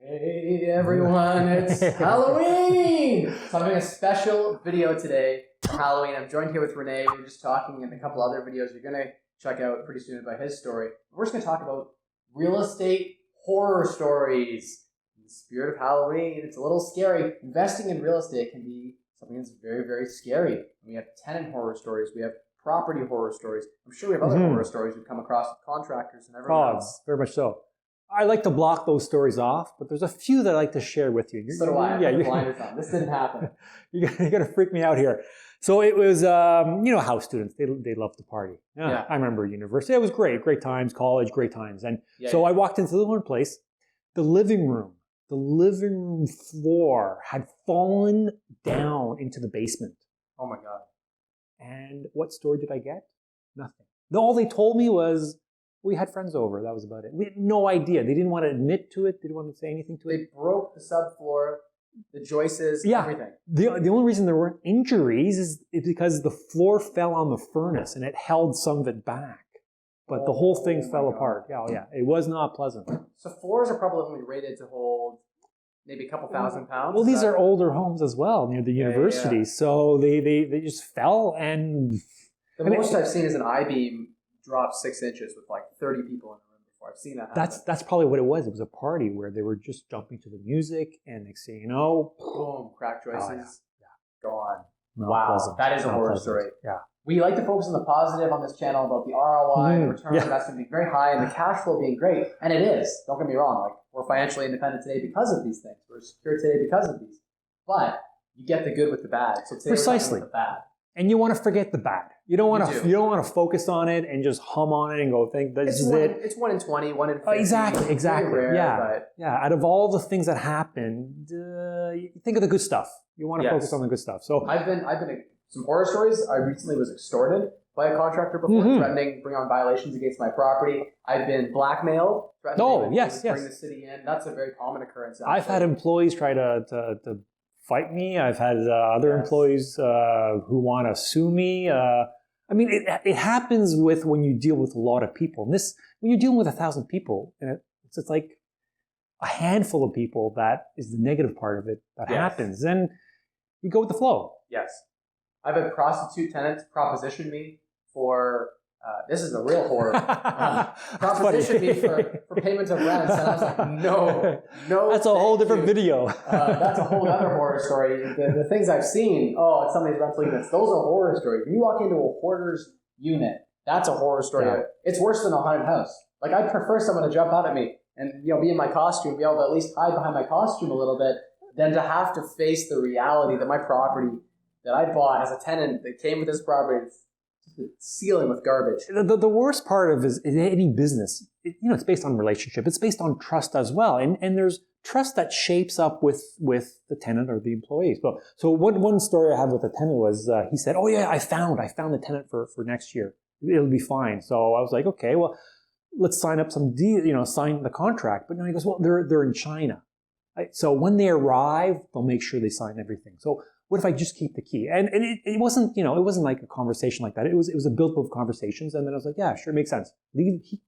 Hey everyone, it's Halloween! So I'm doing a special video today for Halloween. I'm joined here with René. We were just talking in a couple other videos you're going to check out pretty soon about his story. We're just going to talk about real estate horror stories. In the spirit of Halloween, it's a little scary. Investing in real estate can be something that's very, very scary. We have tenant horror stories. We have property horror stories. I'm sure we have other horror stories we've come across with contractors and everyone else. Very much so. I like to block those stories off, but there's a few that I like to share with you. So do I. Yeah, blinders on. This didn't happen. You're going to freak me out here. So it was, house students. They love to party. Yeah. I remember university. It was great. Great times. College, great times. And I walked into the one place. The living room floor had fallen down into the basement. Oh my God. And what story did I get? Nothing. All they told me was, we had friends over. That was about it. We had no idea. They didn't want to admit to it. They didn't want to say anything to it. They broke the subfloor, the joists, everything. The only reason there weren't injuries is because the floor fell on the furnace and it held some of it back. But the whole thing fell apart. Yeah. It was not pleasant. So floors are probably only rated to hold maybe a couple thousand pounds. Well, these are older homes as well near the university. Yeah. So they just fell and... The most I've seen is an I-beam dropped 6 inches with like 30 people in the room before. I've seen that happen. That's probably what it was. It was a party where they were just jumping to the music and next thing you know... Boom, cracked joists. Gone. Not wow, pleasant. That is a horror story. Yeah. We like to focus on the positive on this channel about the ROI, the return on investment being very high, and the cash flow being great. And it is. Don't get me wrong. Like, we're financially independent today because of these things. We're secure today because of these. But you get the good with the bad. So today we're talking about the bad. And you want to forget the bad. You don't want to focus on it and just hum on it and go think this is it. It's 1 in 20, 1 in 50. Exactly. Rare, yeah. Out of all the things that happened, you think of the good stuff. You want to focus on the good stuff. So I've been some horror stories. I recently was extorted by a contractor before, threatening to bring on violations against my property. I've been blackmailed, threatening to bring the city in. That's a very common occurrence. I've had employees try to fight me. I've had other employees who want to sue me. I mean, it happens when you deal with a lot of people. And when you're dealing with 1,000 people, it's like a handful of people that is the negative part of it that happens. And you go with the flow. Yes. I've had prostitute tenants proposition me for, this is a real horror, proposition me for payment of rents. And I was like, no. That's a whole different video. That's a whole other horror story. The things I've seen, at some of these rental units, those are horror stories. When you walk into a hoarder's unit, that's a horror story. Yeah. It's worse than a haunted house. Like, I'd prefer someone to jump out at me and be in my costume, be able to at least hide behind my costume a little bit, than to have to face the reality that my property that I bought as a tenant that came with this property is ceiling with garbage. The worst part of is any business, it's based on relationship. It's based on trust as well. And there's trust that shapes up with the tenant or the employees. So one story I had with a tenant was, he said, oh yeah, I found the tenant for next year. It'll be fine. So I was like, okay, well, let's sign up some deal, sign the contract. But no, he goes, well, they're in China. So when they arrive, they'll make sure they sign everything. So what if I just keep the key? And it wasn't, it wasn't like a conversation like that. It was a build of conversations. And then I was like, yeah, sure, makes sense.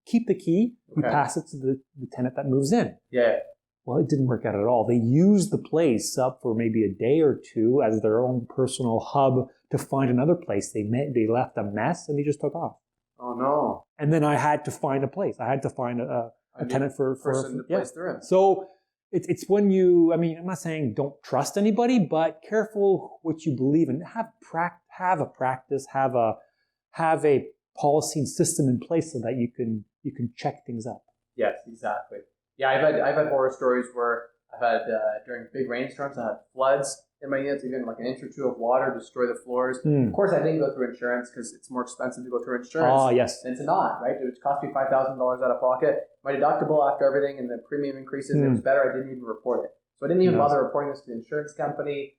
Keep the key. You pass it to the tenant that moves in. Yeah. Well, it didn't work out at all. They used the place up for maybe a day or two as their own personal hub to find another place. They left a mess and they just took off. Oh no. And then I had to find a place. I had to find a tenant for person to place they're in. So it's when I'm not saying don't trust anybody, but careful what you believe in. Have a practice, have a policy and system in place so that you can check things up. Yes, exactly. Yeah, I've had horror stories where I've had during big rainstorms, I had floods in my units, even like an inch or two of water destroy the floors. Of course, I didn't go through insurance because it's more expensive to go through insurance than to not, right? It would cost me $5,000 out of pocket. My deductible after everything and the premium increases, it was better. I didn't even report it. So I didn't even bother reporting this to the insurance company.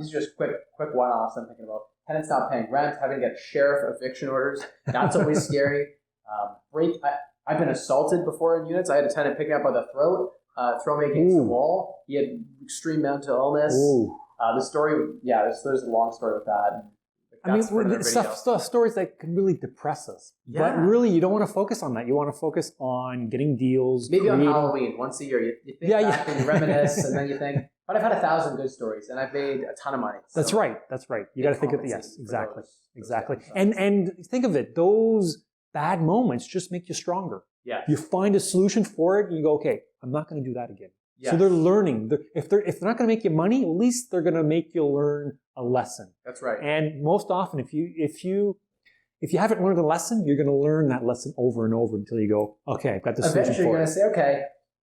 These are just quick one-offs I'm thinking about. Tenants not paying rent, having to get sheriff eviction orders. That's always scary. I've been assaulted before in units. I had a tenant pick me up by the throat, throw me against the wall. He had extreme mental illness. The story, there's a long story with that. That's for another video. Stories that can really depress us. Yeah. But really, you don't want to focus on that. You want to focus on getting deals. Maybe on Halloween, once a year, you think back and you reminisce, and then you think, but I've had 1,000 good stories, and I've made a ton of money. So That's right. You got to think of yes, exactly. Those And think of it. Those bad moments just make you stronger. Yeah. You find a solution for it, and you go, okay, I'm not going to do that again. Yes. So they're learning. If they're not going to make you money, at least they're going to make you learn a lesson. That's right. And most often, if you haven't learned a lesson, you're going to learn that lesson over and over until you go, okay, I've got the solution. Eventually, you're going to say, okay,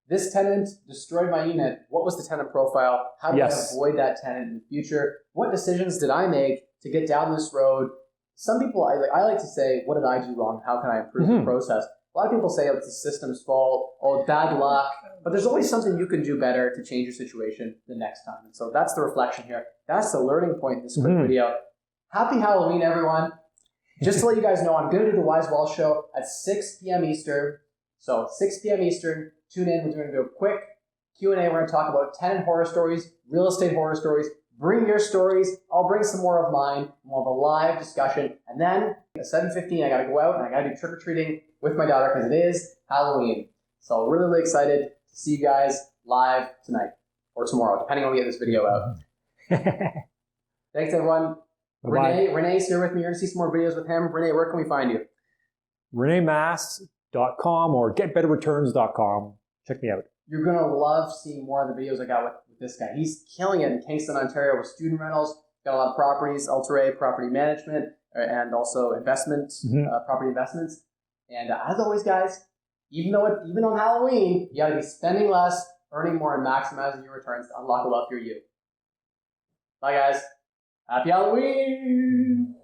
this tenant destroyed my unit. What was the tenant profile? How do I avoid that tenant in the future? What decisions did I make to get down this road? Some people, I like to say, what did I do wrong? How can I improve the process? A lot of people say, oh, it's the system's fault, oh, bad luck. But there's always something you can do better to change your situation the next time. And so that's the reflection here. That's the learning point in this quick video. Happy Halloween, everyone. Just to let you guys know, I'm going to do the Wise Wall show at 6 p.m. Eastern. So 6 p.m. Eastern, tune in. We're going to do a quick Q&A. We're going to talk about tenant horror stories, real estate horror stories. Bring your stories. I'll bring some more of mine. We'll have a live discussion. And then at 7:15, I got to go out and I got to do trick-or-treating with my daughter because it is Halloween. So really, really excited to see you guys live tonight or tomorrow, depending on when we get this video out. Thanks, everyone. René's here with me. You're going to see some more videos with him. René, where can we find you? RenéMass.com or getbetterreturns.com. Check me out. You're going to love seeing more of the videos I got with this guy. He's killing it in Kingston, Ontario with student rentals. Got a lot of properties, Ultra property management, and also investments, property investments. And as always, guys, even on Halloween, you got to be spending less, earning more, and maximizing your returns to unlock a wealthier you. Bye, guys. Happy Halloween!